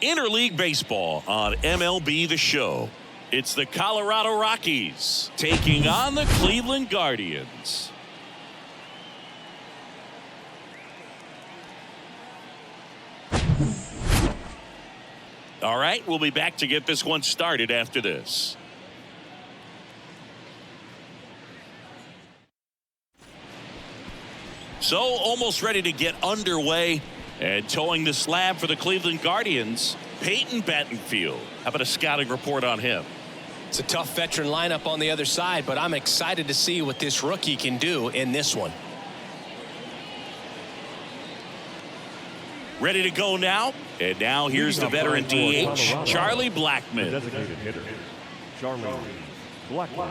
Interleague Baseball on MLB The Show. It's the Colorado Rockies taking on the Cleveland Guardians. All right, we'll be back to get this one started after this. So almost ready to get underway, and towing the slab for the Cleveland Guardians, Peyton Battenfield. How about a scouting report on him? It's a tough veteran lineup on the other side, but I'm excited to see what this rookie can do in this one. Ready to go now, and now here's the veteran DH, Charlie Blackmon. Designated hitter, Charlie Blackmon.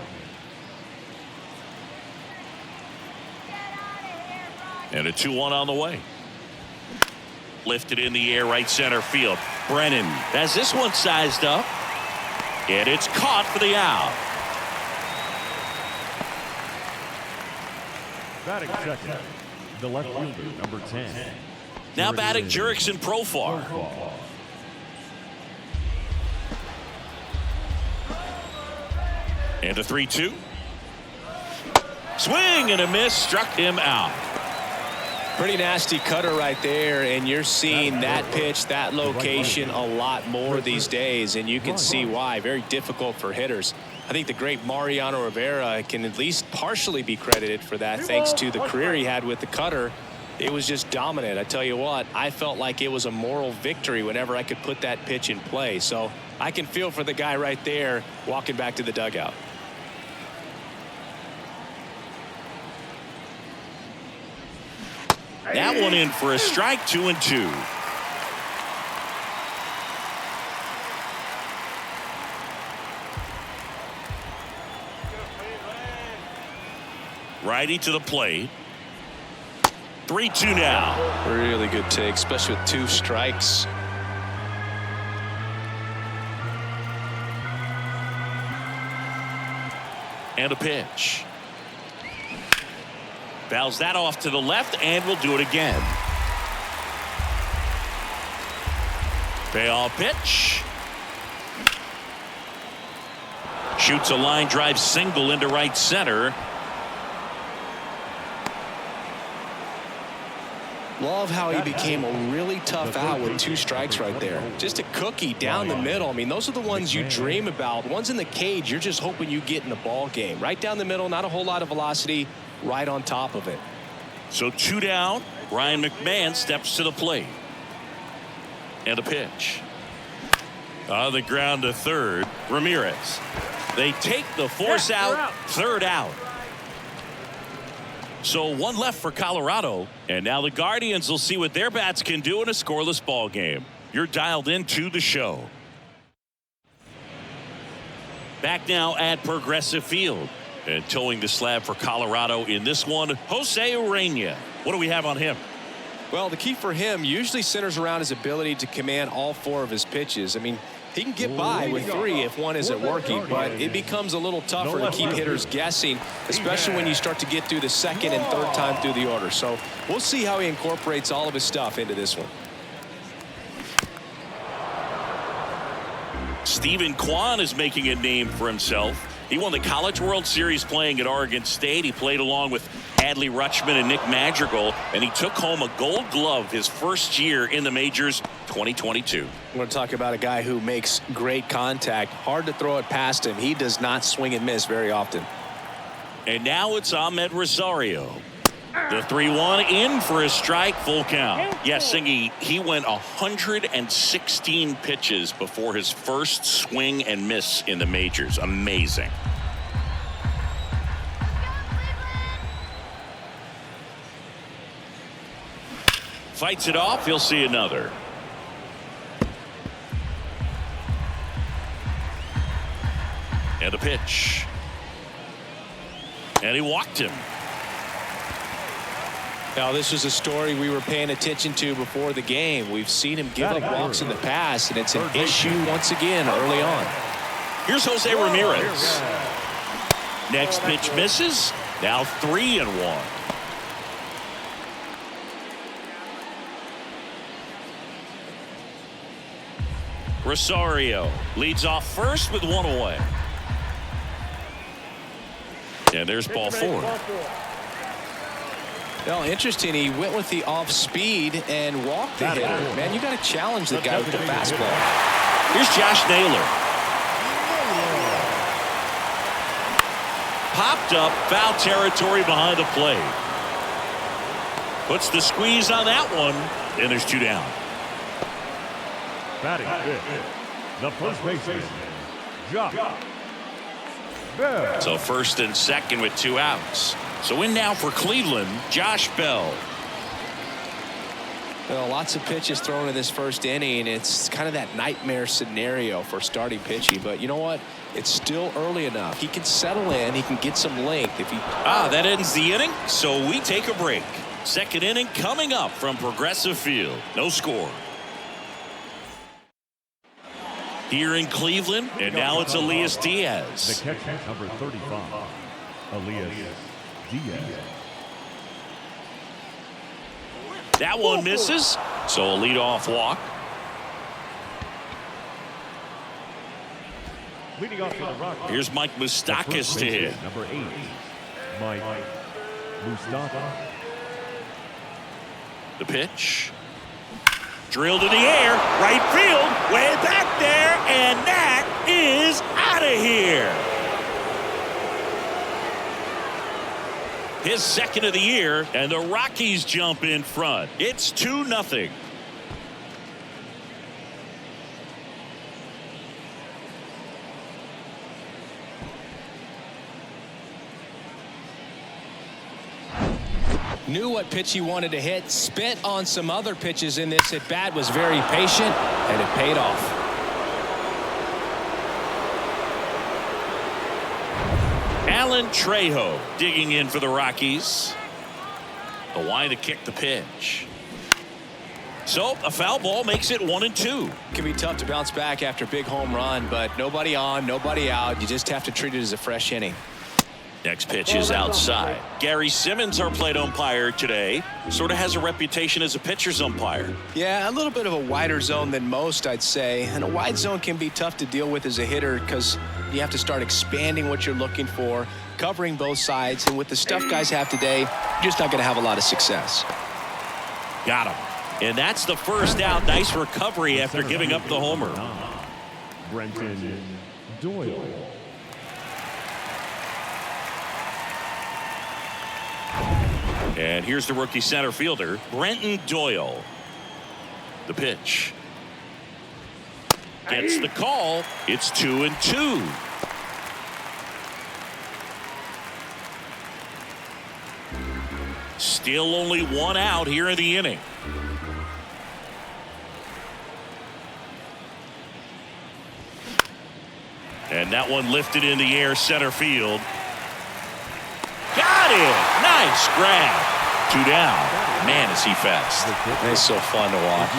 And a 2-1 on the way. Lifted in the air, right center field. Brennan has this one sized up, and it's caught for the out. Batting second, the left fielder, number 10. Now batting Jurickson Profar. And a 3-2. Swing and a miss, struck him out. Pretty nasty cutter right there, and you're seeing that pitch, that location a lot more these days, and you can see why. Very difficult for hitters. I think the great Mariano Rivera can at least partially be credited for that, thanks to the career he had with the cutter. It was just dominant. I tell you what, I felt like it was a moral victory whenever I could put that pitch in play. So I can feel for the guy right there walking back to the dugout. That one in for a strike, 2-2. Righty to the plate. 3-2 now. Really good take, especially with 2 strikes. And a pitch. Fouls that off to the left, and we'll do it again. Payoff pitch. Shoots a line drive single into right center. Love how he became a really tough out with 2 strikes right there. Just a cookie down the middle. I mean, those are the ones you dream about. Ones in the cage, you're just hoping you get in the ball game. Right down the middle, not a whole lot of velocity, right on top of it. So 2 down. Ryan McMahon steps to the plate. And a pitch. On the ground to third. Ramirez. They take the force out. Third out. So 1 left for Colorado, and now the Guardians will see what their bats can do in a scoreless ball game. You're dialed into the show. Back now at Progressive Field, and towing the slab for Colorado in this one, Jose Urena. What do we have on him? Well, the key for him usually centers around his ability to command all 4 of his pitches. I mean, he can get by with 3 if one isn't working, but it becomes a little tougher to keep hitters guessing, especially when you start to get through the second and third time through the order. So we'll see how he incorporates all of his stuff into this one. Stephen Kwan is making a name for himself. He won the College World Series playing at Oregon State. He played along with Adley Rutschman and Nick Madrigal, and he took home a Gold Glove his first year in the majors, 2022. I'm going to talk about a guy who makes great contact. Hard to throw it past him. He does not swing and miss very often. And now it's Ahmed Rosario. The 3-1 in for a strike, full count. Yes, Singy, he went 116 pitches before his first swing and miss in the majors. Amazing. Fights it off. He'll see another. And a pitch. And he walked him. Now, this was a story we were paying attention to before the game. We've seen him give up walks in the past, and it's an issue once again early on. Here's Jose Ramirez. Next pitch misses. Now 3-1. Rosario leads off first with one away. And there's ball four. Well, interesting. He went with the off speed and walked the hitter. Man, you got to challenge the guy with the fastball. Here's Josh Naylor. Popped up, foul territory behind the plate. Puts the squeeze on that one, and there's two down. Batting fifth, the first baseman, Josh Bell. So first and second with two outs. So in now for Cleveland, Josh Bell. Well, lots of pitches thrown in this first inning. It's kind of that nightmare scenario for starting pitching. But you know what? It's still early enough. He can settle in. He can get some length if he. That ends the inning. So we take a break. Second inning coming up from Progressive Field. No score. Here in Cleveland, and now it's Elias Diaz. The catcher, number 35, Elias Diaz. That one misses, so a leadoff walk. Leading off for the Rockies. Here's Mike Moustakas to hit. Number 8, Mike Moustakas. The pitch. Drilled in the air, right field, way back there, and that is out of here. His second of the year, and the Rockies jump in front. It's 2-0. Knew what pitch he wanted to hit, spent on some other pitches in this at bat, was very patient, and it paid off. Alan Trejo digging in for the Rockies. The line to kick the pitch. So a foul ball makes it 1-2. It can be tough to bounce back after a big home run, but nobody on, nobody out. You just have to treat it as a fresh inning. Next pitch is outside. Gary Simmons, our plate umpire today, sort of has a reputation as a pitcher's umpire. Yeah, a little bit of a wider zone than most, I'd say. And a wide zone can be tough to deal with as a hitter because you have to start expanding what you're looking for, covering both sides. And with the stuff guys have today, you're just not going to have a lot of success. Got him. And that's the first out. Nice recovery after giving up the homer. Brenton Doyle. And here's the rookie center fielder, Brenton Doyle. The pitch. Gets the call. It's 2-2. Still only one out here in the inning. And that one lifted in the air center field. Got it! Nice grab. 2 down. Man, is he fast. It's so fun to watch.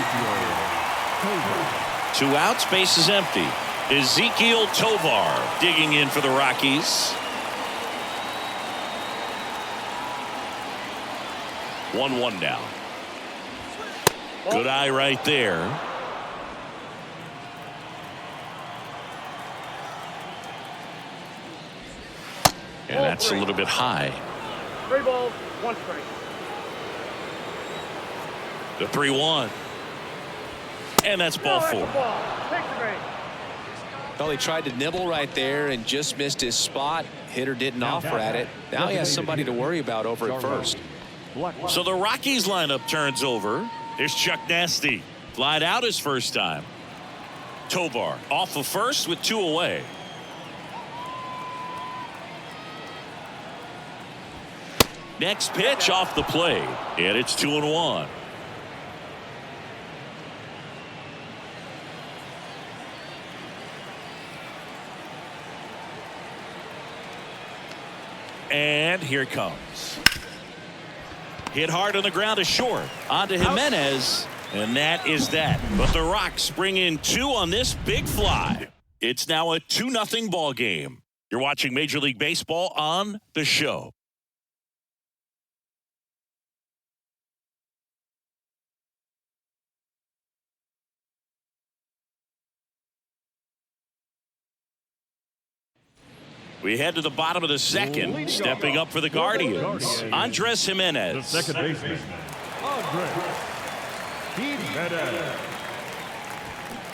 2 outs, base is empty. Ezekiel Tovar digging in for the Rockies. 1-1 now. Good eye right there. And that's a little bit high. 3 balls, 1 strike. The 3-1. And that's ball 4. Well, he tried to nibble right there and just missed his spot. Hitter didn't offer at it. Now he has somebody to worry about over at first. So the Rockies lineup turns over. Here's Chuck Nasty. Flied out his first time. Tovar off of first with 2 away. Next pitch off the plate, and it's 2-1. And here it comes. Hit hard on the ground is short. On to Jimenez, and that is that. But the Rocks bring in 2 on this big fly. It's now a 2-0 ball game. You're watching Major League Baseball on The Show. We head to the bottom of the second. Stepping up for the Guardians, Andres The Jimenez. second baseman, Andres Jimenez.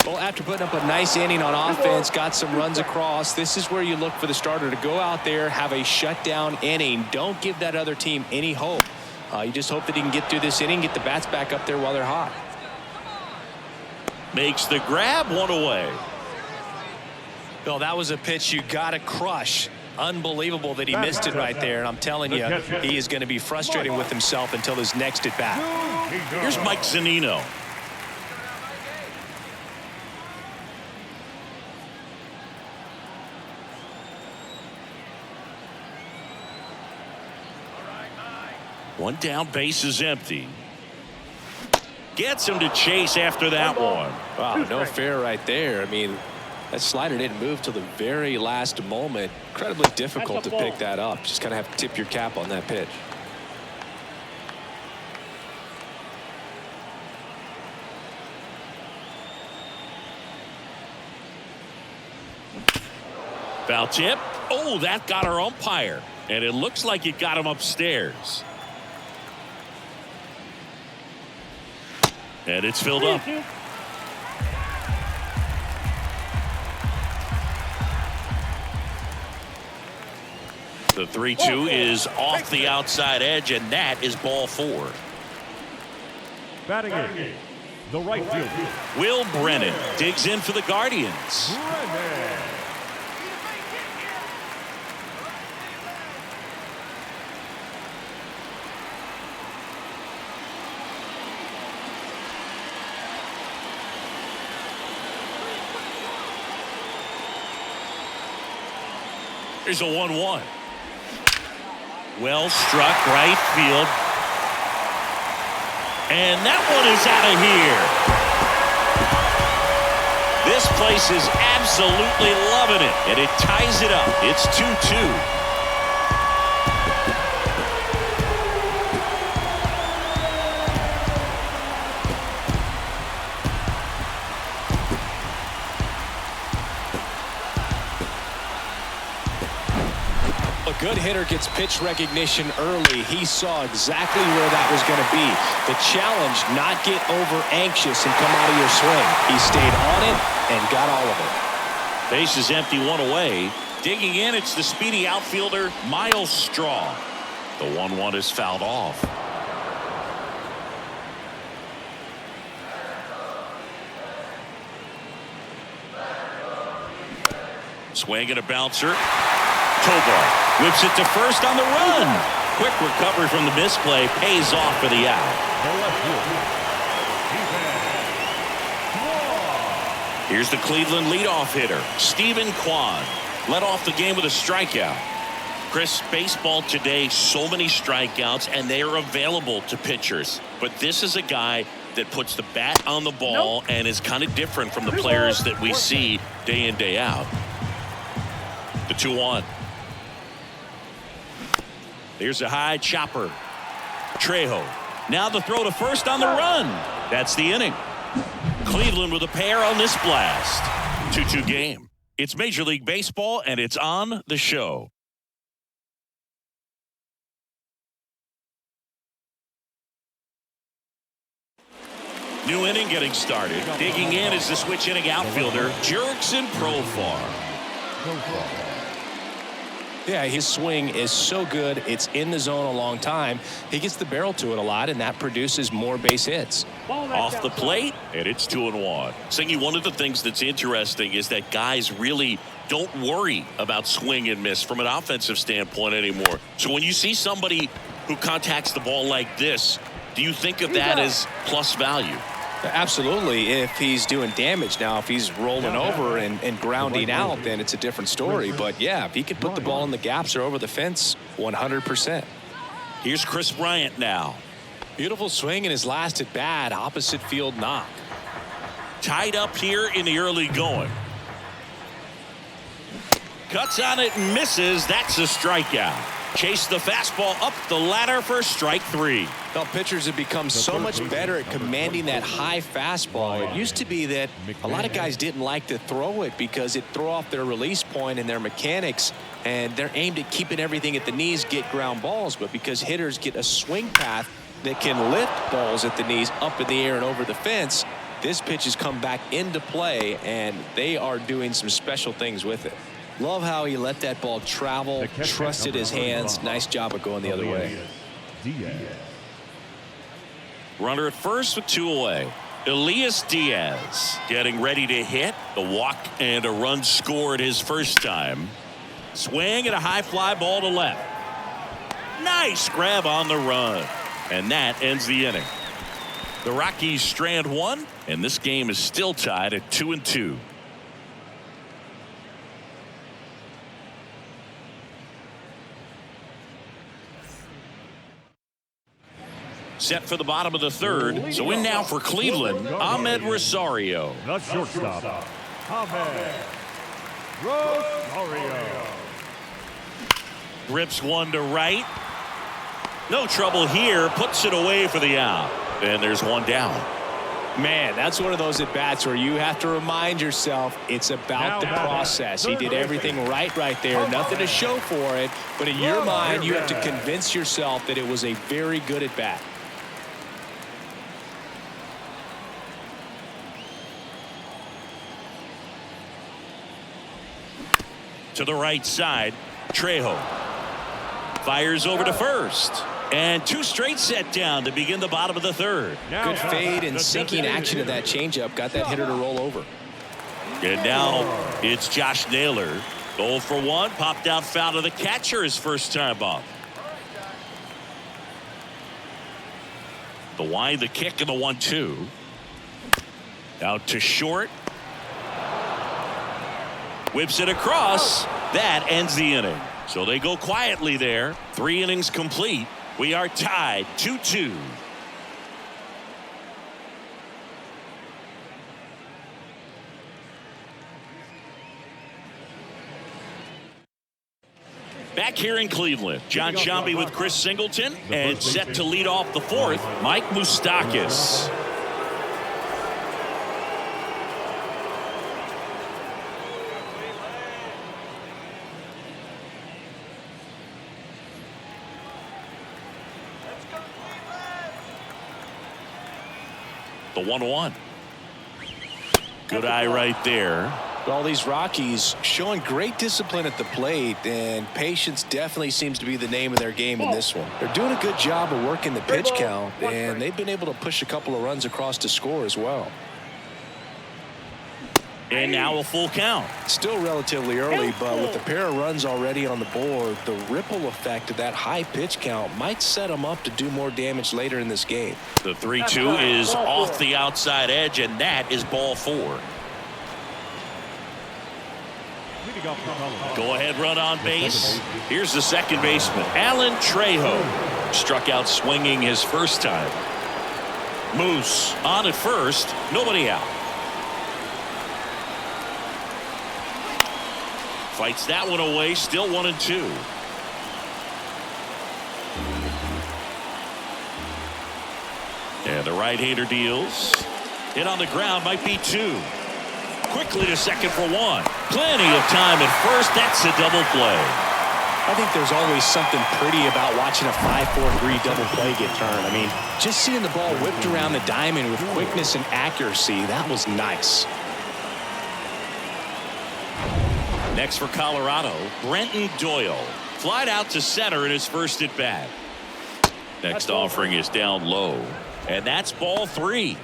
Well, after putting up a nice inning on offense, got some runs across, this is where you look for the starter to go out there, have a shutdown inning. Don't give that other team any hope. You just hope that he can get through this inning, get the bats back up there while they're hot. Makes the grab, one away. Bill, that was a pitch you got to crush. Unbelievable that he missed it right there. And I'm telling you, he is going to be frustrated with himself until his next at bat. Here's Mike Zunino. One down, base is empty. Gets him to chase after that one. Wow, no fair right there. I mean, that slider didn't move till the very last moment. Incredibly difficult to pick that up. Just kind of have to tip your cap on that pitch. Foul tip. Oh, that got our umpire. And it looks like it got him upstairs. And it's filled up. The 3-2 is off the outside edge, and that is ball 4. Batting in, the right fielder, Will Brennan digs in for the Guardians. Brennan. Here's a 1-1. Well struck, right field. And that one is out of here. This place is absolutely loving it, and it ties it up. It's 2-2. A good hitter gets pitch recognition early. He saw exactly where that was going to be. The challenge, not get over anxious and come out of your swing. He stayed on it and got all of it. Base is empty, one away. Digging in, it's the speedy outfielder, Miles Straw. The 1-1 is fouled off. Swing and a bouncer. Tobar whips it to first on the run. Quick recovery from the misplay, pays off for the out. Here's the Cleveland leadoff hitter, Stephen Kwan. Led off the game with a strikeout. Chris, baseball today, so many strikeouts, and they are available to pitchers. But this is a guy that puts the bat on the ball and is kind of different from the players that we see day in, day out. The 2-1. Here's a high chopper. Trejo. Now the throw to first on the run. That's the inning. Cleveland with a pair on this blast. 2-2 game. It's Major League Baseball, and it's on the show. New inning getting started. Digging in is the switch inning outfielder, Jurickson Profar. Yeah, his swing is so good. It's in the zone a long time. He gets the barrel to it a lot, and that produces more base hits. Off the plate, and it's 2-1. Singy, one of the things that's interesting is that guys really don't worry about swing and miss from an offensive standpoint anymore. So when you see somebody who contacts the ball like this, do you think of that as plus value? Absolutely, if he's doing damage. Now, if he's rolling over and grounding out, then it's a different story. But, yeah, if he can put the ball in the gaps or over the fence, 100%. Here's Chris Bryant now. Beautiful swing in his last at bat, opposite field knock. Tied up here in the early going. Cuts on it and misses. That's a strikeout. Chase the fastball up the ladder for strike 3. Well, pitchers have become so much better at commanding that high fastball. It used to be that a lot of guys didn't like to throw it because it threw off their release point and their mechanics, and they're aimed at keeping everything at the knees, get ground balls. But because hitters get a swing path that can lift balls at the knees up in the air and over the fence, this pitch has come back into play, and they are doing some special things with it. Love how he let that ball travel, trusted his hands. Nice job of going the other way. Runner at first with 2 away. Elias Diaz getting ready to hit. The walk and a run scored his first time. Swing and a high fly ball to left. Nice grab on the run. And that ends the inning. The Rockies strand 1, and this game is still tied at 2-2. Set for the bottom of the 3rd. So in now for Cleveland, Ahmed Rosario. The shortstop, Ahmed Rosario. Rips one to right. No trouble here. Puts it away for the out. And there's one down. Man, that's one of those at-bats where you have to remind yourself it's about the process. He did everything right there. Nothing to show for it. But in your mind, you have to convince yourself that it was a very good at-bat. To the right side, Trejo fires over to first, and 2 straight set down to begin the bottom of the 3rd. Good fade and sinking action of that changeup got that hitter to roll over. And now it's Josh Naylor. 0 for 1, popped out foul to the catcher his first time up. The wide, the kick, and the 1-2. Out to short. Whips it across. That ends the inning. So they go quietly there. 3 innings complete. We are tied 2-2. Back here in Cleveland, John Sciambi with Chris Singleton, and set to lead off the 4th, Mike Moustakas. The 1-1. Good eye right there. All these Rockies showing great discipline at the plate, and patience definitely seems to be the name of their game in this one. They're doing a good job of working the pitch count, and they've been able to push a couple of runs across to score as well. And now a full count. Still relatively early, but with the pair of runs already on the board, the ripple effect of that high pitch count might set them up to do more damage later in this game. The 3-2 is off the outside edge, and that is ball 4. Go ahead run on base. Here's the second baseman, Alan Trejo. Struck out swinging his first time. Moose on at first, nobody out. Fights that one away, still 1-2. And the right-hander deals. Hit on the ground, might be 2. Quickly to second for 1. Plenty of time at first. That's a double play. I think there's always something pretty about watching a 5-4-3 double play get turned. I mean, just seeing the ball whipped around the diamond with quickness and accuracy, that was nice. Next for Colorado, Brenton Doyle. Flied out to center in his first at bat. Next offering is down low, and that's ball 3.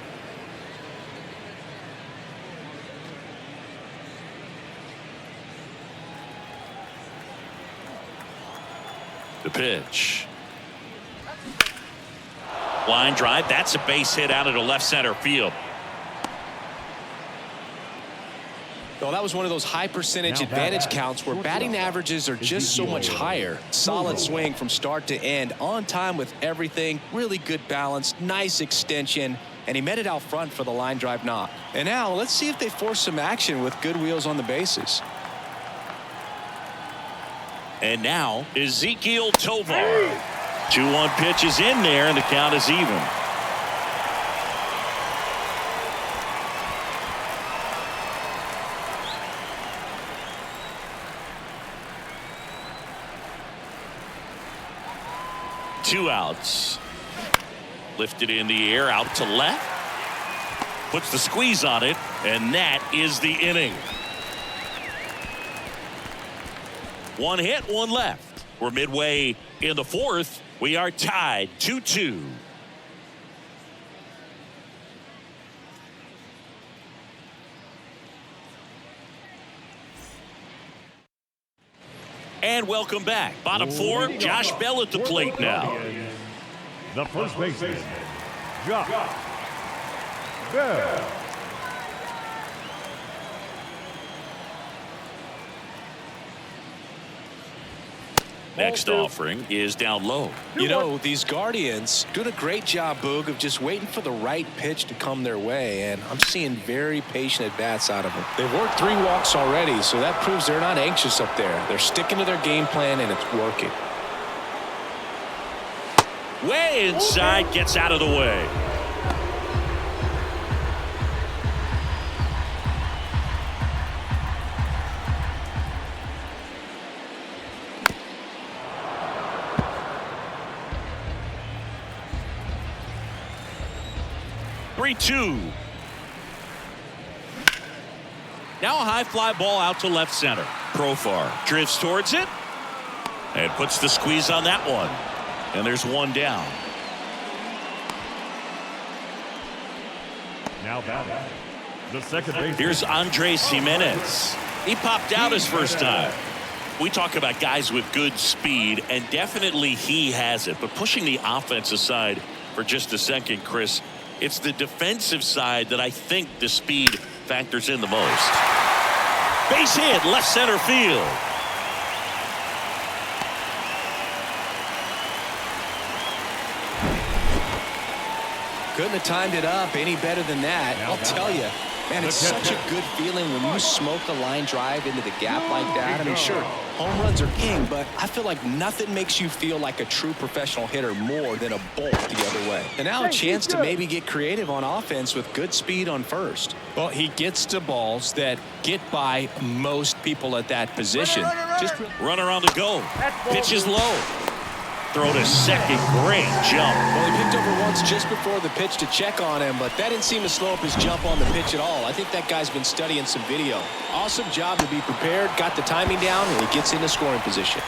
The pitch. Line drive. That's a base hit out into left center field. Well, that was one of those high percentage advantage counts where batting averages are just so much higher. Solid swing from start to end, on time with everything, really good balance, nice extension, and he met it out front for the line drive knock. And now let's see if they force some action with good wheels on the bases. And now Ezekiel Tovar. 2-1 pitch is in there, and the count is even. Two outs. Lifted in the air, out to left. Puts the squeeze on it, and that is the inning. One hit, one left. We're midway in the fourth. We are tied 2-2. And welcome back. Bottom four, Josh Bell at the plate now. The first baseman, Josh Bell. Next offering is down low. You know, these Guardians doing a great job, Boog, of just waiting for the right pitch to come their way, and I'm seeing very patient at-bats out of them. They've worked 3 walks already, so that proves they're not anxious up there. They're sticking to their game plan, and it's working. Way inside, gets out of the way. Two. Now a high fly ball out to left center. Profar drifts towards it and puts the squeeze on that one. And there's one down. Now batting, the second baseman. Here's Andres Jimenez. He popped out his first time. We talk about guys with good speed, and definitely he has it. But pushing the offense aside for just a second, Chris, it's the defensive side that I think the speed factors in the most. Base hit, left center field. Couldn't have timed it up any better than that. I'll tell you, man, it's such a good feeling when you smoke a line drive into the gap like that. I mean, sure, home runs are king, but I feel like nothing makes you feel like a true professional hitter more than a bolt the other way. And now a chance to maybe get creative on offense with good speed on first. Well, he gets to balls that get by most people at that position. Runner on the go. Pitch is low. Throw to second. Great jump. Well, he picked over once just before the pitch to check on him, but that didn't seem to slow up his jump on the pitch at all. I think that guy's been studying some video. Awesome job to be prepared, got the timing down, and he gets into scoring position.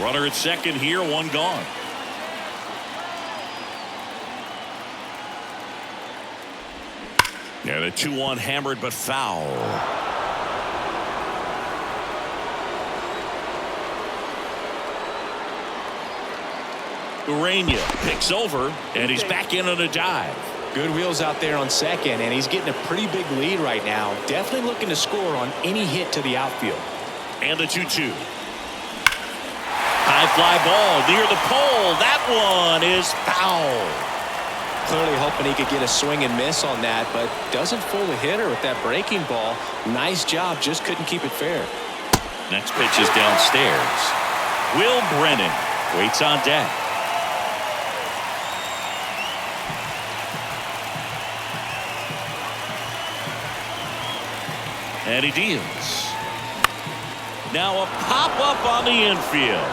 Runner at second here, one gone. Yeah, the 2-1 hammered but foul. Urania picks over, and he's back in on a dive. Good wheels out there on second, and he's getting a pretty big lead right now. Definitely looking to score on any hit to the outfield. And the 2-2. High fly ball near the pole. That one is foul. Clearly hoping he could get a swing and miss on that, but doesn't fool the hitter with that breaking ball. Nice job, just couldn't keep it fair. Next pitch is downstairs. Will Brennan waits on deck. And he deals. Now a pop-up on the infield.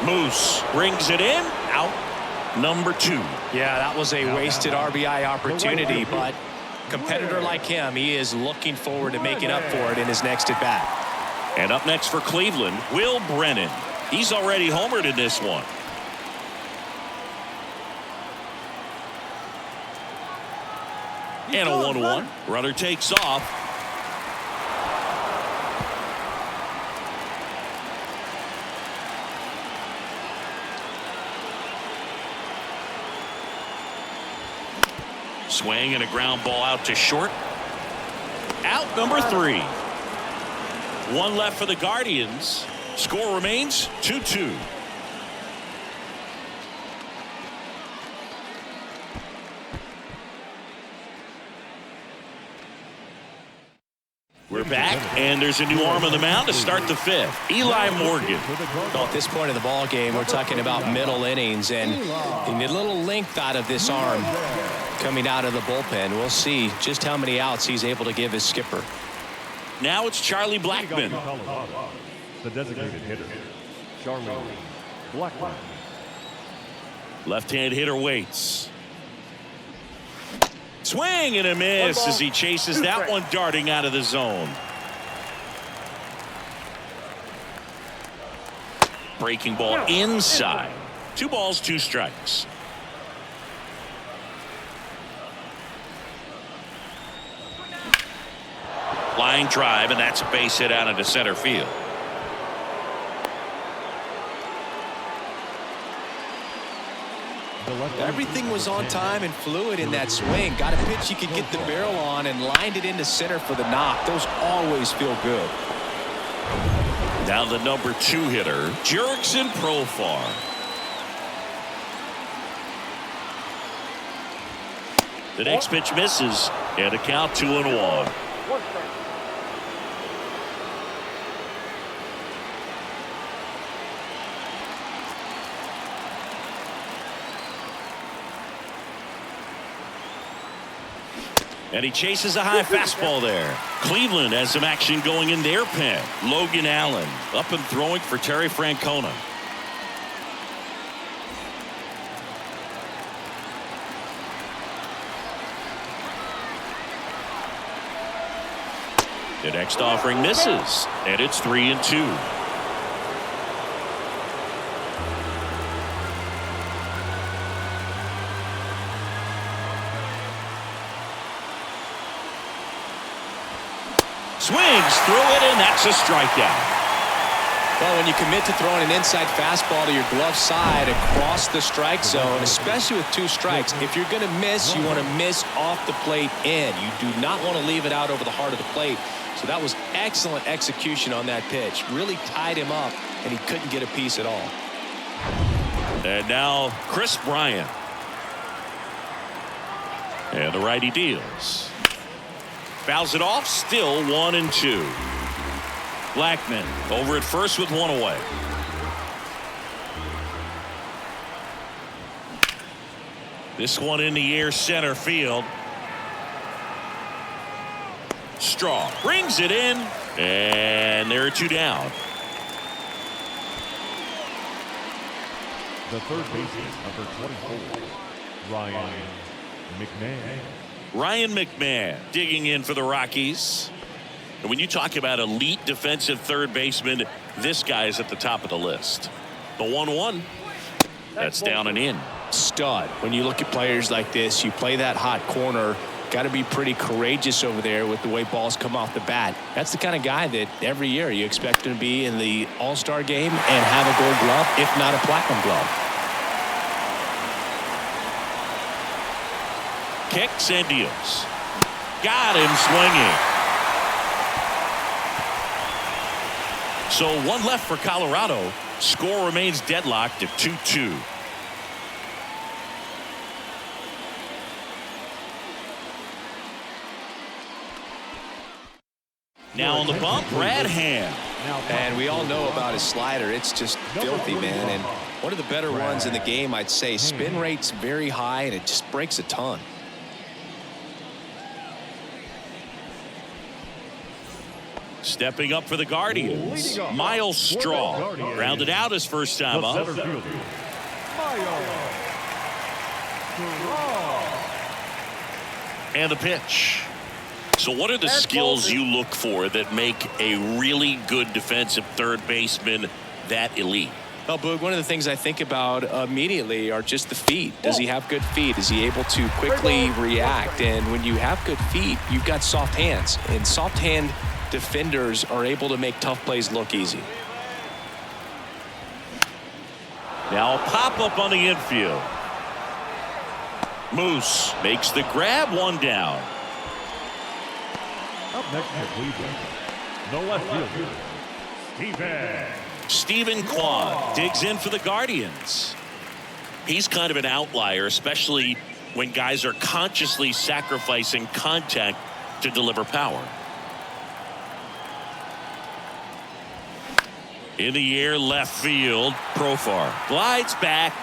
Moose brings it in. Out number 2. Yeah, that was a wasted RBI opportunity, but competitor like him, he is looking forward to making up for it in his next at-bat. And up next for Cleveland, Will Brennan. He's already homered in this one. And a 1-1. Runner takes off. Swing and a ground ball out to short. Out number 3. One left for the Guardians. Score remains 2-2. We're back, and there's a new arm on the mound to start the fifth. Eli Morgan. Well, at this point in the ball game, we're talking about middle innings, and you need a little length out of this arm coming out of the bullpen. We'll see just how many outs he's able to give his skipper. Now it's Charlie Blackmon. The designated hitter, Charlie Blackmon. Left-hand hitter waits. Swing and a miss as he chases that one darting out of the zone. Breaking ball inside. 2 balls, 2 strikes. Line drive, and that's a base hit out into center field. Everything was on time and fluid in that swing. Got a pitch you could get the barrel on and lined it into center for the knock. Those always feel good. Now the number 2 hitter, Jurickson Profar. The next pitch misses, and a count 2-1. And he chases a high fastball there. Cleveland has some action going in their pen. Logan Allen up and throwing for Terry Francona. The next offering misses, and it's 3-2. Swings through it, and that's a strikeout. Well, when you commit to throwing an inside fastball to your glove side across the strike zone, especially with 2 strikes, if you're going to miss, you want to miss off the plate in. You do not want to leave it out over the heart of the plate. So that was excellent execution on that pitch. Really tied him up, and he couldn't get a piece at all. And now Chris Bryant. And the righty deals. Fouls it off, still 1-2. Blackmon over at first with 1 away. This one in the air center field. Straw brings it in, and there are 2 down. The third baseman, number 24, Ryan McMahon. Ryan McMahon digging in for the Rockies. And when you talk about elite defensive third baseman, this guy is at the top of the list. The 1-1. That's down and in. Stud. When you look at players like this, you play that hot corner. Got to be pretty courageous over there with the way balls come off the bat. That's the kind of guy that every year you expect him to be in the All-Star game and have a gold glove, if not a platinum glove. Kicks and deals. Got him swinging. So 1 left for Colorado. Score remains deadlocked at 2-2. Now on the bump, Brad Hand. And we all know about his slider. It's just filthy, man. And one of the better ones in the game, I'd say. Spin rate's very high, and it just breaks a ton. Stepping up for the Guardians, Miles Straw. Rounded out his first time up. And the pitch. So what are the skills you look for that make a really good defensive third baseman that elite? Well, Boog, one of the things I think about immediately are just the feet. Does he have good feet? Is he able to quickly react? And when you have good feet, you've got soft hands. And soft hand defenders are able to make tough plays look easy. Now a pop-up on the infield. Moose makes the grab, 1 down. Up next for Cleveland, the left fielder, Stephen Kwan digs in for the Guardians. He's kind of an outlier, especially when guys are consciously sacrificing contact to deliver power. In the air, left field. Profar glides back,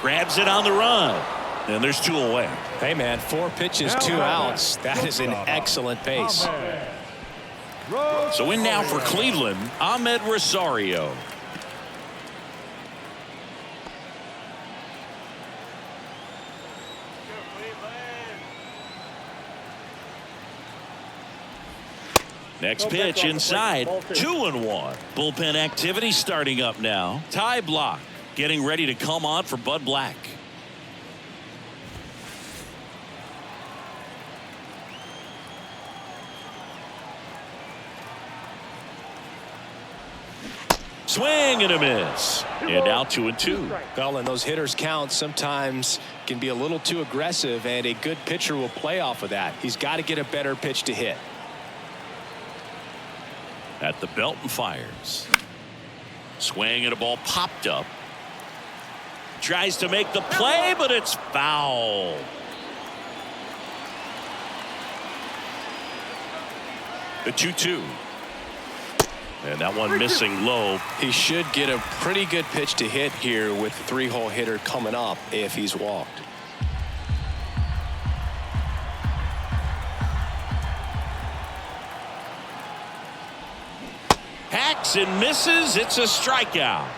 grabs it on the run, and there's 2 away. Hey, man, 4 pitches, 2 outs. That is an excellent pace. So in now for Cleveland, Ahmed Rosario. Next pitch inside, 2-1. Bullpen activity starting up now. Ty Block getting ready to come on for Bud Black. Swing and a miss. And now 2-2. Well, and those hitters count sometimes can be a little too aggressive, and a good pitcher will play off of that. He's got to get a better pitch to hit. At the belt and fires. Swing and a ball popped up. Tries to make the play, but it's foul. The 2-2. And that one missing low. He should get a pretty good pitch to hit here with the 3-hole hitter coming up if he's walked. Hacks and misses. It's a strikeout.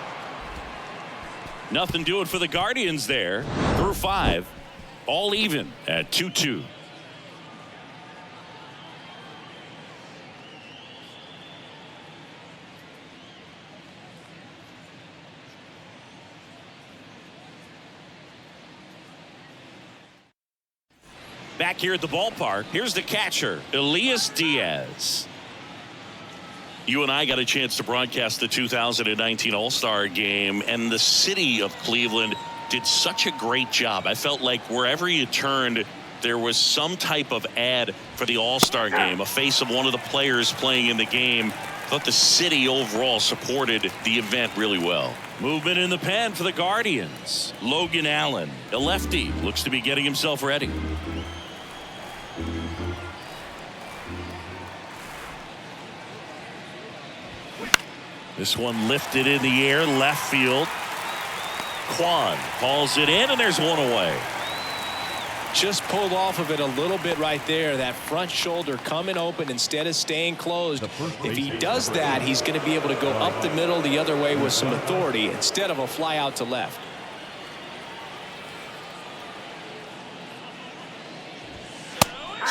Nothing doing for the Guardians there. Through 5. All even at 2-2. Back here at the ballpark, here's the catcher, Elias Diaz. You and I got a chance to broadcast the 2019 All-Star Game, and the city of Cleveland did such a great job. I felt like wherever you turned, there was some type of ad for the All-Star Game, a face of one of the players playing in the game. I thought the city overall supported the event really well. Movement in the pen for the Guardians. Logan Allen, a lefty, looks to be getting himself ready. This one lifted in the air, left field. Kwan hauls it in, and there's one away. Just pulled off of it a little bit right there. That front shoulder coming open instead of staying closed. If he does that, he's going to be able to go up the middle the other way with some authority instead of a fly out to left.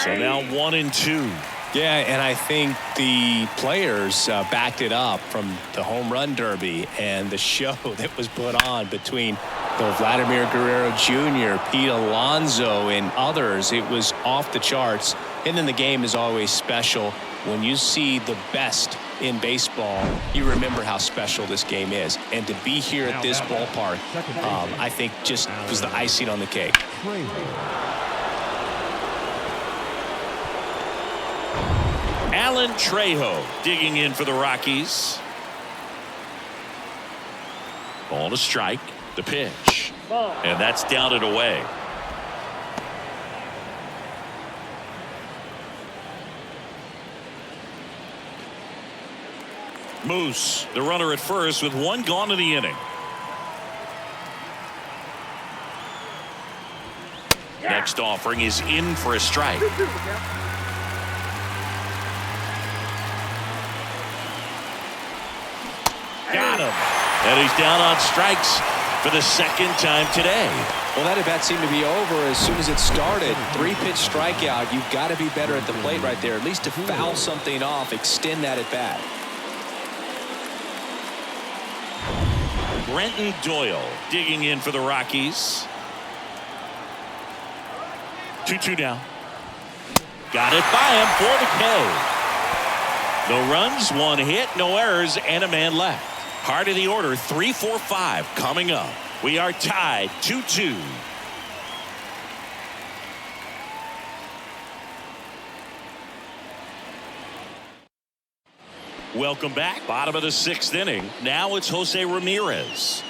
So now 1-2. Yeah, and I think the players backed it up from the home run derby and the show that was put on between Vladimir Guerrero Jr., Pete Alonso, and others. It was off the charts. And then the game is always special. When you see the best in baseball, you remember how special this game is. And to be here at this ballpark, I think just was the icing on the cake. Alan Trejo digging in for the Rockies. Ball to strike. The pitch. And that's down and away. Moose, the runner at first with one gone in the inning. Next offering is in for a strike. Got him. And he's down on strikes for the second time today. Well, that at bat seemed to be over as soon as it started. 3-pitch strikeout. You've got to be better at the plate right there, at least to foul something off, extend that at bat. Brenton Doyle digging in for the Rockies. 2-2 now. Got it by him for the K. No runs, 1 hit, no errors, and a man left. Heart of the order, 3, 4, 5 coming up. We are tied 2-2. Welcome back. Bottom of the 6th inning. Now it's Jose Ramirez.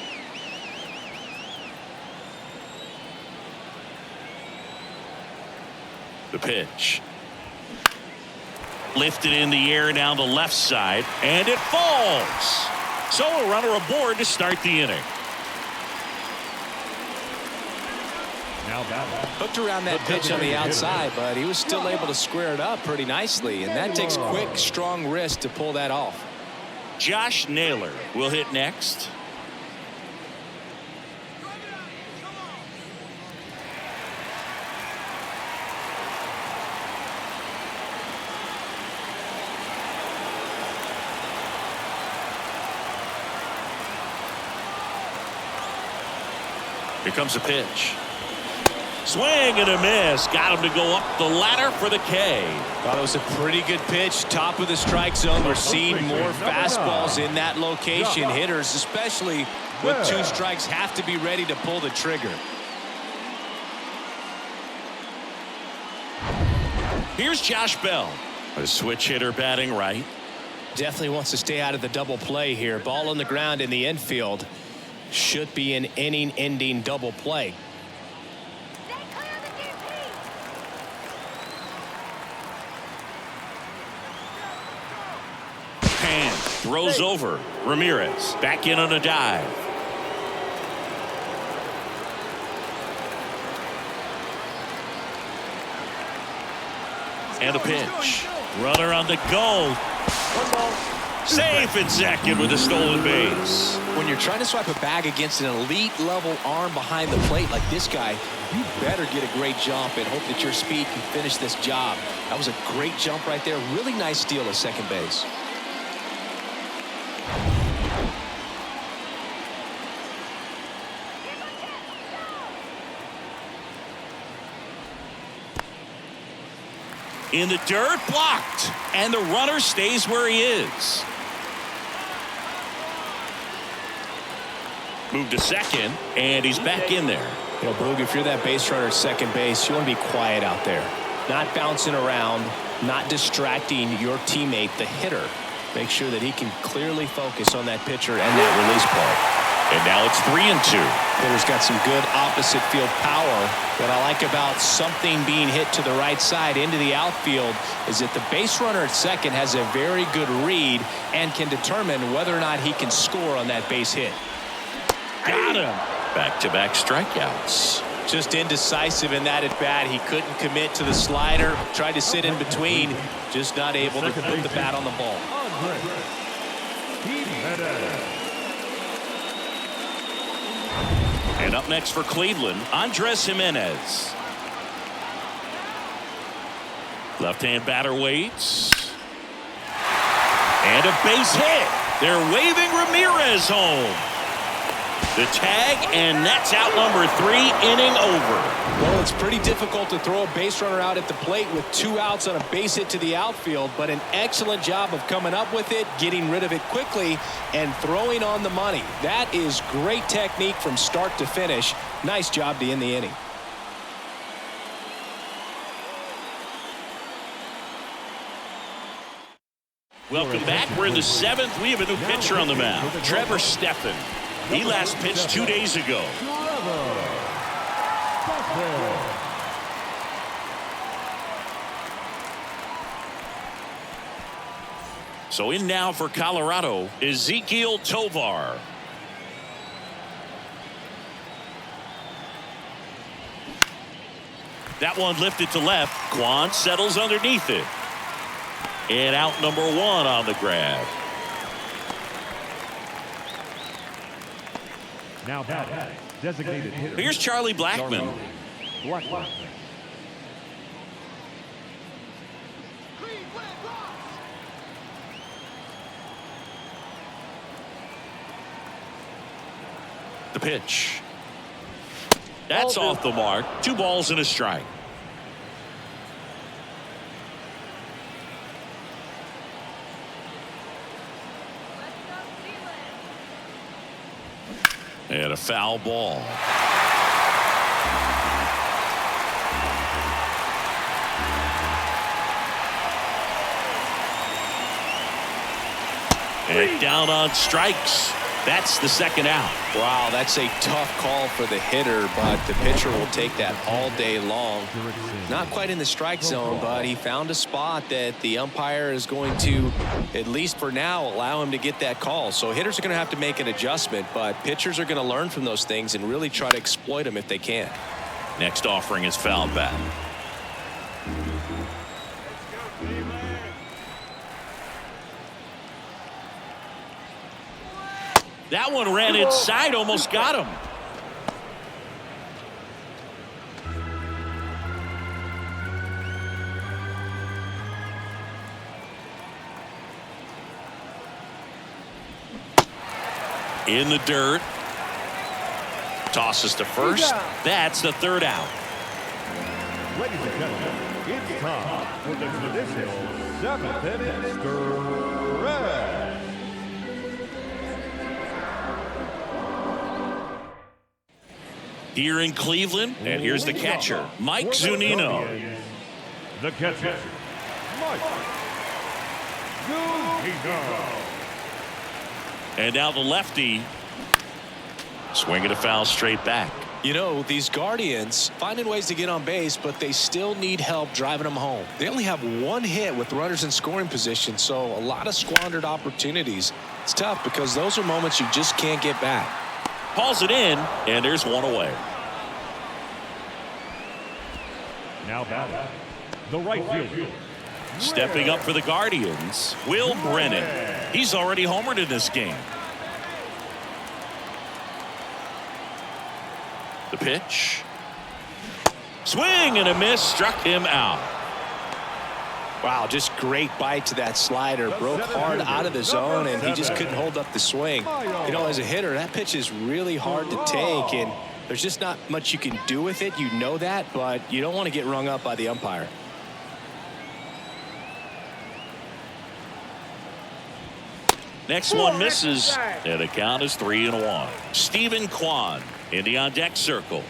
The pitch. Lifted in the air down the left side, and it falls. So a runner aboard to start the inning. Now batting. Hooked around that pitch on the outside, but he was still able to square it up pretty nicely, and that takes quick, strong wrist to pull that off. Josh Naylor will hit next. Here comes a pitch. Swing and a miss. Got him to go up the ladder for the K. Thought it was a pretty good pitch. Top of the strike zone. We're seeing more fastballs in that location. Hitters, especially with 2 strikes, have to be ready to pull the trigger. Here's Josh Bell. A switch hitter batting right. Definitely wants to stay out of the double play here. Ball on the ground in the infield. Should be an inning-ending double play. Hand throws over. Ramirez back in on a dive. And a pitch. Runner on the go. Safe at second with a stolen base. When you're trying to swipe a bag against an elite level arm behind the plate like this guy, you better get a great jump and hope that your speed can finish this job. That was a great jump right there. Really nice steal at second base. In the dirt, blocked, and the runner stays where he is. Moved to second, and he's back in there. You know, Boog, if you're that base runner at second base, you want to be quiet out there. Not bouncing around, not distracting your teammate, the hitter. Make sure that he can clearly focus on that pitcher and that release ball. And now it's 3-2. Hitter's got some good opposite field power. What I like about something being hit to the right side into the outfield is that the base runner at second has a very good read and can determine whether or not he can score on that base hit. Got him. Back-to-back strikeouts. Just indecisive in that at bat. He couldn't commit to the slider. Tried to sit in between. Just not able to put the bat on the ball. And up next for Cleveland, Andres Jimenez. Left-hand batter waits. And a base hit. They're waving Ramirez home. The tag, and that's out number 3, inning over. Well, it's pretty difficult to throw a base runner out at the plate with 2 outs on a base hit to the outfield, but an excellent job of coming up with it, getting rid of it quickly, and throwing on the money. That is great technique from start to finish. Nice job to end the inning. Welcome back. We're in the 7th. We have a new pitcher on the mound, Trevor Stephan. He last pitched 2 days ago. So in now for Colorado, Ezequiel Tovar. That one lifted to left. Quan settles underneath it. And out number 1 on the grab. Now batting, designated hitter. Here's Charlie Blackmon. The pitch. That's off the mark. 2 balls and a strike. And a foul ball. And down on strikes. That's the second out. Wow, that's a tough call for the hitter, but the pitcher will take that all day long. Not quite in the strike zone, but he found a spot that the umpire is going to, at least for now, allow him to get that call. So hitters are going to have to make an adjustment, but pitchers are going to learn from those things and really try to exploit them if they can. Next offering is fouled back. That one ran inside, almost got him. In the dirt. Tosses to first. That's the third out. Ladies and gentlemen, it's time for the traditional 7th inning stretch. Here in Cleveland, and here's the catcher, Mike Zunino. The catcher, Mike Zunino. And now the lefty swinging a foul straight back. You know, these Guardians finding ways to get on base, but they still need help driving them home. They only have one hit with runners in scoring position, so a lot of squandered opportunities. It's tough because those are moments you just can't get back. Hauls it in, and there's one away. Now batting, the right fielder. Stepping up for the Guardians, Will Brennan. He's already homered in this game. The pitch. Swing and a miss, struck him out. Wow, just great bite to that slider. Broke hard out of the zone, and he just couldn't hold up the swing. You know, as a hitter, that pitch is really hard to take, and there's just not much you can do with it. You know that, but you don't want to get rung up by the umpire. Next one misses, and the count is 3-1. Stephen Kwan in the on-deck circle.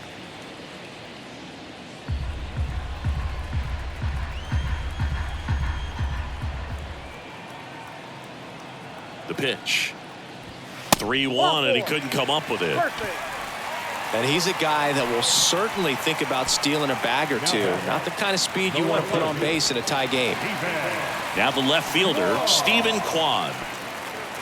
The pitch. 3-1, and he couldn't come up with it. And he's a guy that will certainly think about stealing a bag or two. Not the kind of speed you want to put on base in a tie game. Now the left fielder, Stephen Kwan.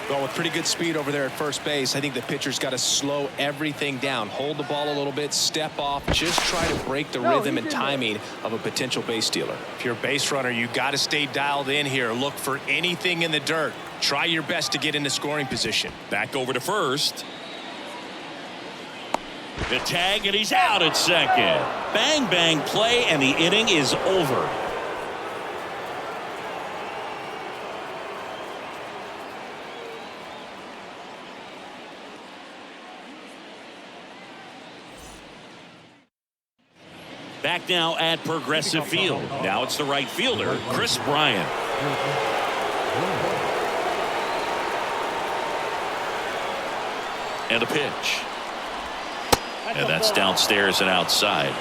Well, with pretty good speed over there at first base, I think the pitcher's got to slow everything down. Hold the ball a little bit, step off, just try to break the rhythm and timing of a potential base stealer. If you're a base runner, you got to stay dialed in here. Look for anything in the dirt. Try your best to get into scoring position. Back over to first. The tag, and he's out at second. Bang, bang play, and the inning is over. Back now at Progressive Field. Now it's the right fielder, Chris Bryant. And the pitch. And that's downstairs and outside.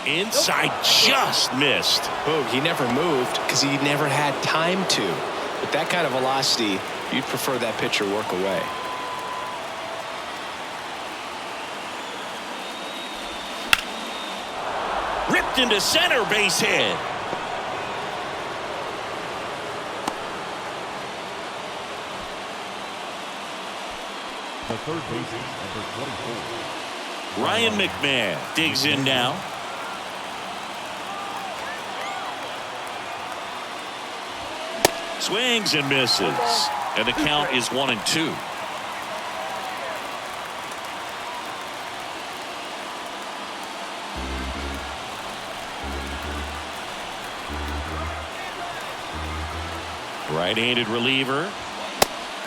Inside, just missed. Boog, he never moved because he never had time to. With that kind of velocity, you'd prefer that pitcher work away. Ripped into center, base hit. The third baseman, number 24. Ryan McMahon digs in now. Swings and misses. And the count is 1-2. Right-handed reliever.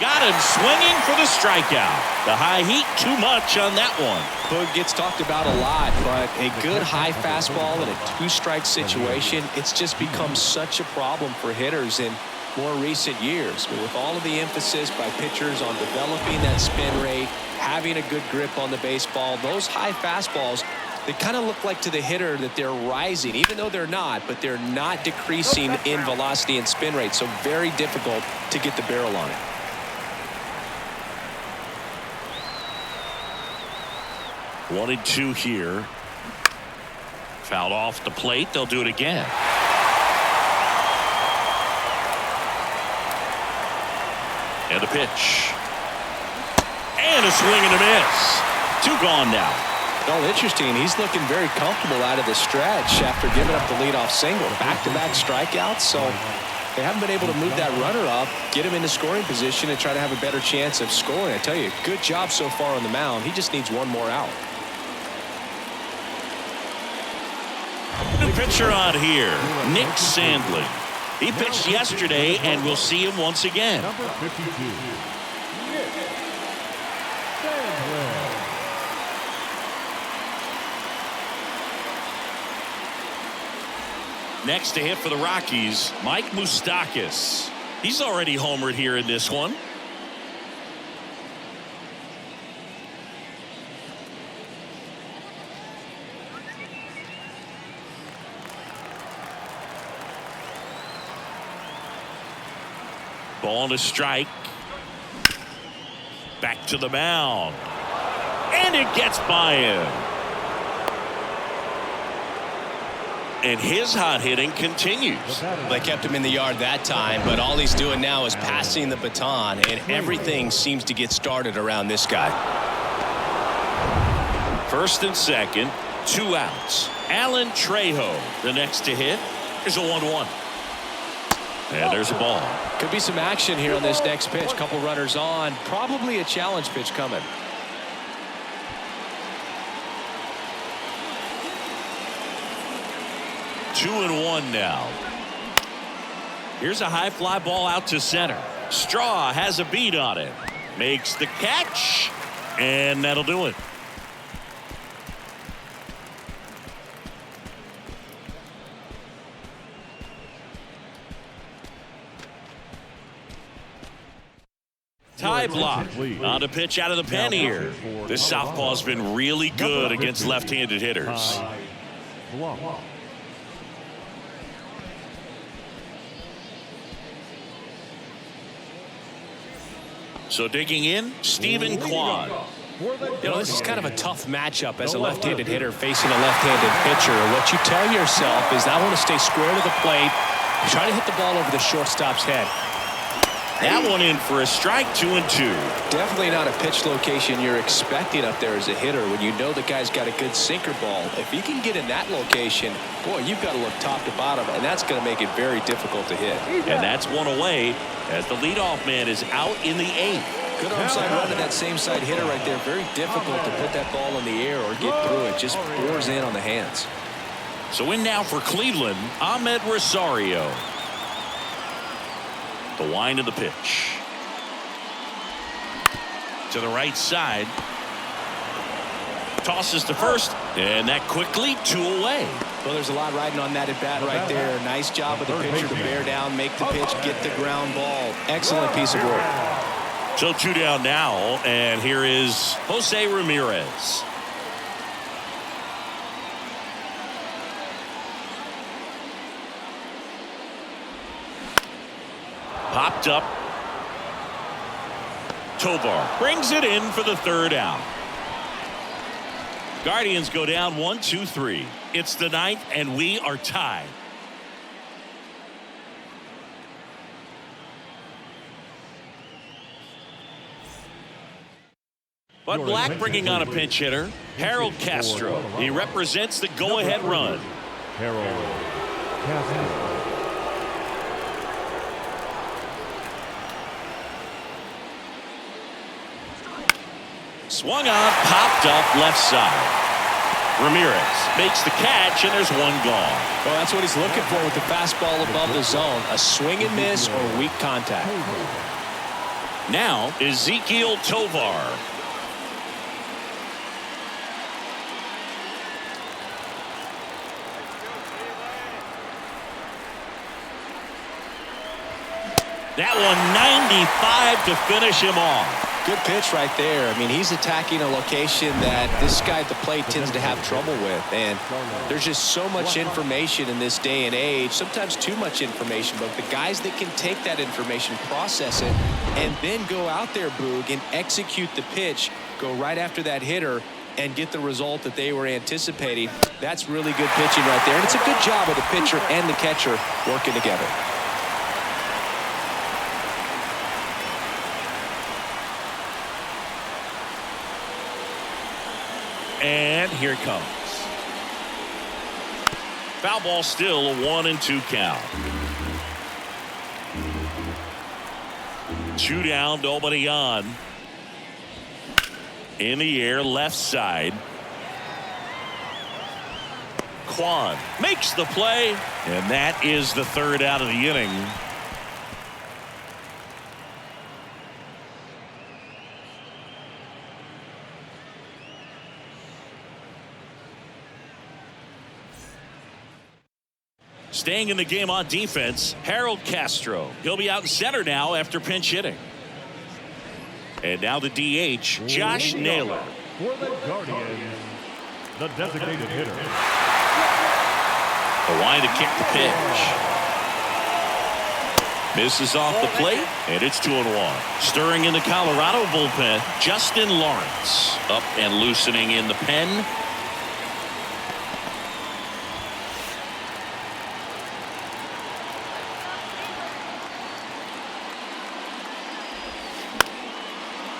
Got him swinging for the strikeout. The high heat, too much on that one. Boog gets talked about a lot, but a good high fastball in a two-strike situation, it's just become such a problem for hitters in more recent years. But with all of the emphasis by pitchers on developing that spin rate, having a good grip on the baseball, those high fastballs they kind of look like to the hitter that they're rising, even though they're not, but they're not decreasing in velocity and spin rate. So very difficult to get the barrel on it. One and two here. Fouled off the plate. They'll do it again. And the pitch. And a swing and a miss. Two gone now. Well, interesting. He's looking very comfortable out of the stretch after giving up the leadoff single. Back-to-back strikeouts. So they haven't been able to move that runner up, get him into scoring position, and try to have a better chance of scoring. I tell you, good job so far on the mound. He just needs one more out. New pitcher on here, Nick Sandlin. He pitched yesterday, and we'll see him once again. Number 52, Nick Sandlin. Next to hit for the Rockies, Mike Moustakas. He's already homered here in this one. Ball and a strike. Back to the mound. And it gets by him. And his hot hitting continues. They kept him in the yard that time, but all he's doing now is passing the baton, and everything seems to get started around this guy. First and second, 2 outs. Alan Trejo, the next to hit. Here's a 1-1. And there's a ball. Could be some action here on this next pitch. Couple runners on. Probably a challenge pitch coming. Two and one now. Here's a high fly ball out to center. Straw has a beat on it. Makes the catch. And that'll do it. Tie block on a pitch out of the pen here. This southpaw's been really good against left-handed hitters. So digging in, Stephen Kwan. You know, this is kind of a tough matchup as a left-handed hitter facing a left-handed pitcher. What you tell yourself is, I want to stay square to the plate, try to hit the ball over the shortstop's head. That one in for a strike, 2-2. Definitely not a pitch location you're expecting up there as a hitter when you know the guy's got a good sinker ball. If you can get in that location, boy, you've got to look top to bottom, and that's going to make it very difficult to hit. And that's one away as the leadoff man is out in the 8th. Good arm side run to that same side hitter right there. Very difficult to put that ball in the air or get through it. Just pours in on the hands. So in now for Cleveland, Ahmed Rosario. The wind of the pitch. To the right side. Tosses to first, and that quickly 2 away. Well, there's a lot riding on that at bat right there. Nice job of the pitcher to bear down, make the pitch, get the ground ball. Excellent piece of work. So 2 down now, and here is Jose Ramirez. Popped up. Tovar brings it in for the 3rd out. Guardians go down 1-2-3. It's the 9th, and we are tied. But Black bringing on a pinch hitter, Harold Castro. He represents the go-ahead run. Harold Castro. Swung on, popped up left side. Ramirez makes the catch, and there's one gone. Well, that's what he's looking for with the fastball above the zone. A swing and miss or weak contact. Now Ezequiel Tovar. That one 95 to finish him off. Good pitch right there. I mean, he's attacking a location that this guy at the plate tends to have trouble with. And there's just so much information in this day and age, sometimes too much information. But the guys that can take that information, process it, and then go out there, Boog, and execute the pitch, go right after that hitter, and get the result that they were anticipating. That's really good pitching right there. And it's a good job of the pitcher and the catcher working together. And here it comes. Foul ball, still a 1-2 count. 2 down, nobody on. In the air, left side. Kwan makes the play, and that is the 3rd out of the inning. Staying in the game on defense, Harold Castro. He'll be out in center now after pinch hitting. And now the DH, Josh Naylor. For the Guardians, the designated hitter. The line to kick the pitch. Misses off the plate, and it's 2-1. Stirring in the Colorado bullpen, Justin Lawrence. Up and loosening in the pen.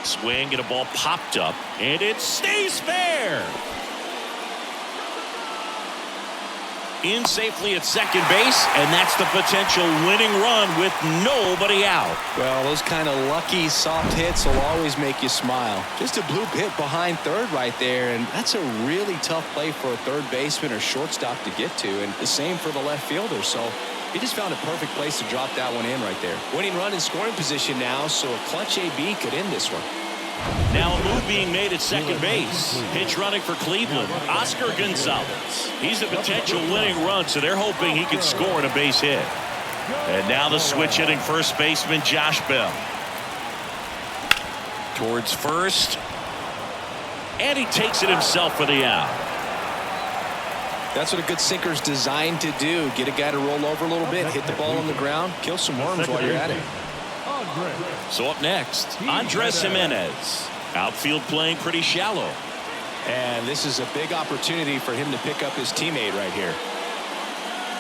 Swing and a ball popped up, and it stays fair. In safely at second base, and that's the potential winning run with nobody out. Well, those kind of lucky soft hits will always make you smile. Just a bloop hit behind third right there, and that's a really tough play for a third baseman or shortstop to get to, and the same for the left fielder. So he just found a perfect place to drop that one in right there. Winning run in scoring position now, so a clutch AB could end this one. Now a move being made at second base. Pitch running for Cleveland, Oscar Gonzalez. He's a potential winning run, so they're hoping he can score in a base hit. And now the switch hitting first baseman Josh Bell. Towards first. And he takes it himself for the out. That's what a good sinker's designed to do. Get a guy to roll over a little bit, hit the ball on the ground, kill some worms while you're at it. So up next, Andres Jimenez. Outfield playing pretty shallow. And this is a big opportunity for him to pick up his teammate right here.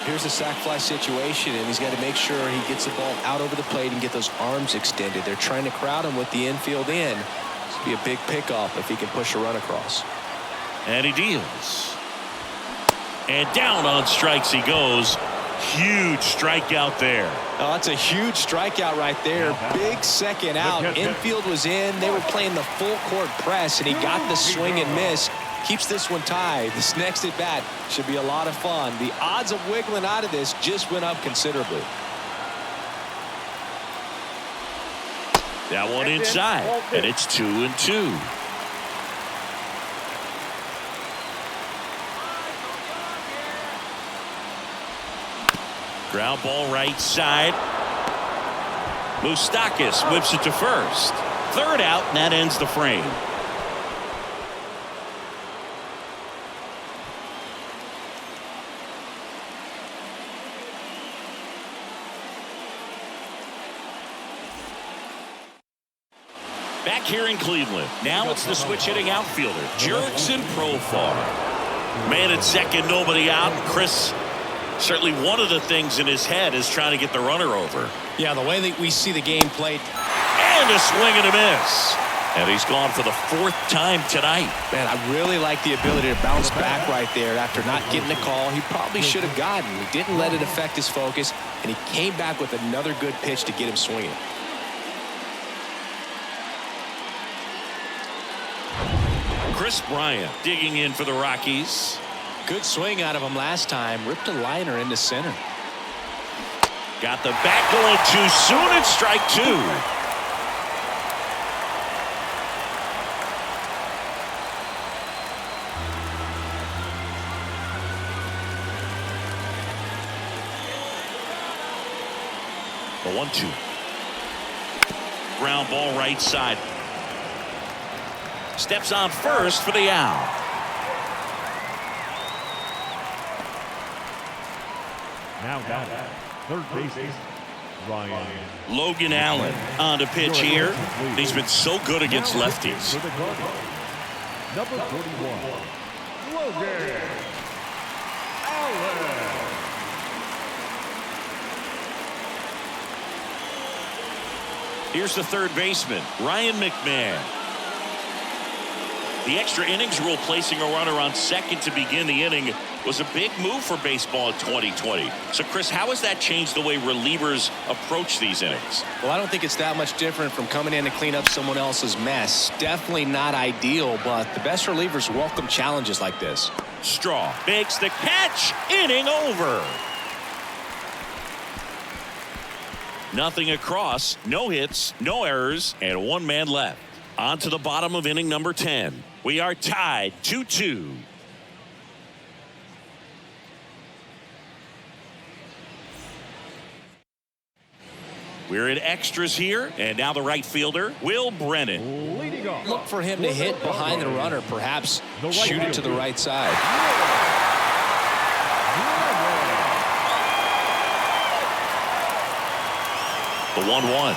Here's the sac fly situation, and he's got to make sure he gets the ball out over the plate and get those arms extended. They're trying to crowd him with the infield in. This would be a big pickoff if he can push a run across. And he deals. And down on strikes he goes. Huge strikeout there. Oh, that's a huge strikeout right there. Big second out. Infield was in. They were playing the full court press, and he got the swing and miss. Keeps this one tied. This next at bat should be a lot of fun. The odds of wiggling out of this just went up considerably. That one inside, and it's 2-2. Ground ball right side. Moustakas whips it to first. Third out, and that ends the frame. Back here in Cleveland. Now it's the switch hitting outfielder, Jurickson Profar. Man at second, nobody out. Chris, certainly one of the things in his head is trying to get the runner over. Yeah, the way that we see the game played. And a swing and a miss. And he's gone for the 4th time tonight. Man, I really like the ability to bounce back right there after not getting the call he probably should have gotten. He didn't let it affect his focus, and he came back with another good pitch to get him swinging. Chris Bryant digging in for the Rockies. Good swing out of him last time. Ripped a liner into center. Got the bat going too soon. It's strike 2. The 1-2. Ground ball right side. steps on first for the out. Now batting, third baseman, Ryan. Logan Allen on to pitch here. He's been so good against lefties. For the Cardinals, number 41, Logan Allen. Here's the third baseman, Ryan McMahon. The extra innings rule placing a runner on second to begin the inning was a big move for baseball in 2020. So, Chris, how has that changed the way relievers approach these innings? Well, I don't think it's that much different from coming in to clean up someone else's mess. Definitely not ideal, but the best relievers welcome challenges like this. Straw makes the catch. Inning over. Nothing across, no hits, no errors, and one man left. On to the bottom of inning number 10. We are tied 2-2. We're in extras here, and now the right fielder, Will Brennan. Leading off. Look for him to hit behind the runner, perhaps shoot it to the right side. The 1-1.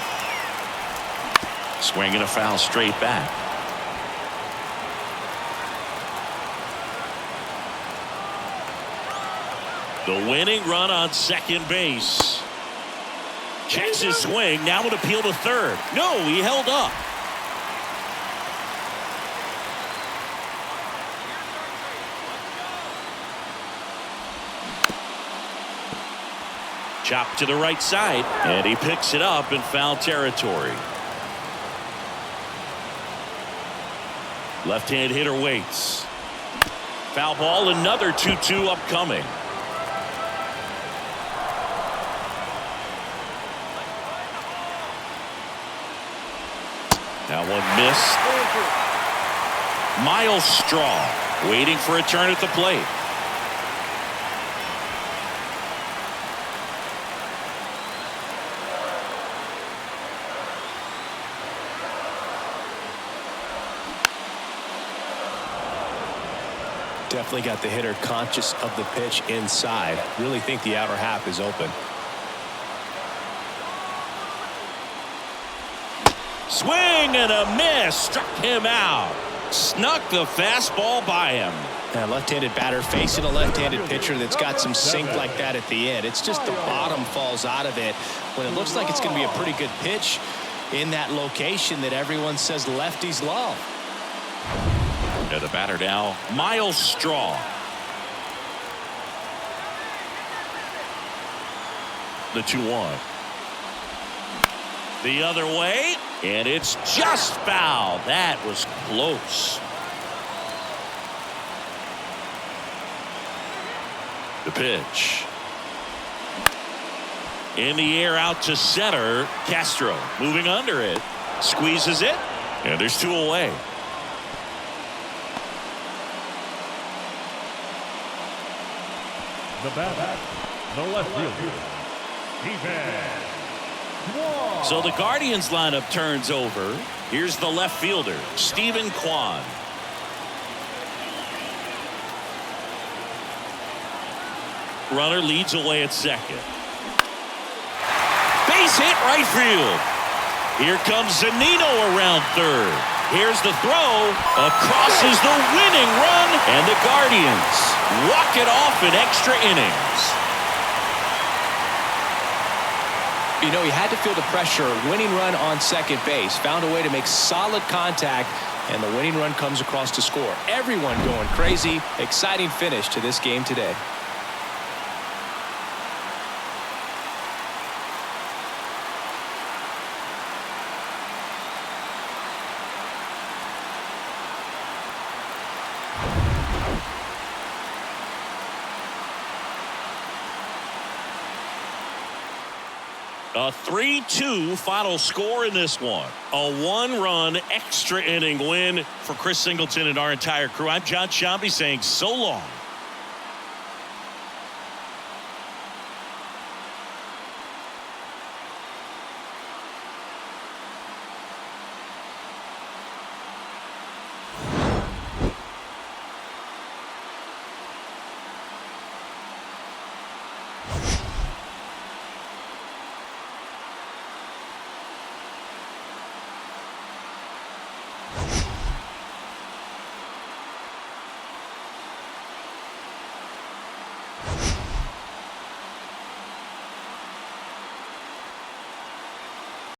Swing and a foul straight back. The winning run on second base. Checks his swing. Now would appeal to third. No, he held up. Chop to the right side, and he picks it up in foul territory. Left-hand hitter waits. Foul ball, another 2-2 upcoming. That one missed. Miles Straw waiting for a turn at the plate. Definitely got the hitter conscious of the pitch inside. Really think the outer half is open. Swing and a miss. Struck him out. Snuck the fastball by him. A left-handed batter facing a left-handed pitcher that's got some sink like that at the end. It's just the bottom falls out of it when it looks like it's going to be a pretty good pitch in that location that everyone says lefties love. And the batter now, Miles Straw. The 2-1. The other way, and it's just foul. That was close. The pitch. In the air out to center. Castro moving under it. Squeezes it, and there's two away. The bat, the left fielder, So the Guardians lineup turns over. Here's the left fielder, Stephen Kwan. Runner leads away at second. Base hit right field. Here comes Zunino around third. Here's the throw. Across is the winning run, and the Guardians walk it off in extra innings. You know, he had to feel the pressure. Winning run on second base. Found a way to make solid contact, and the winning run comes across to score. Everyone going crazy. Exciting finish to this game today. A 3-2 final score in this one. A one-run extra inning win for Chris Singleton and our entire crew. I'm John Shambi saying so long.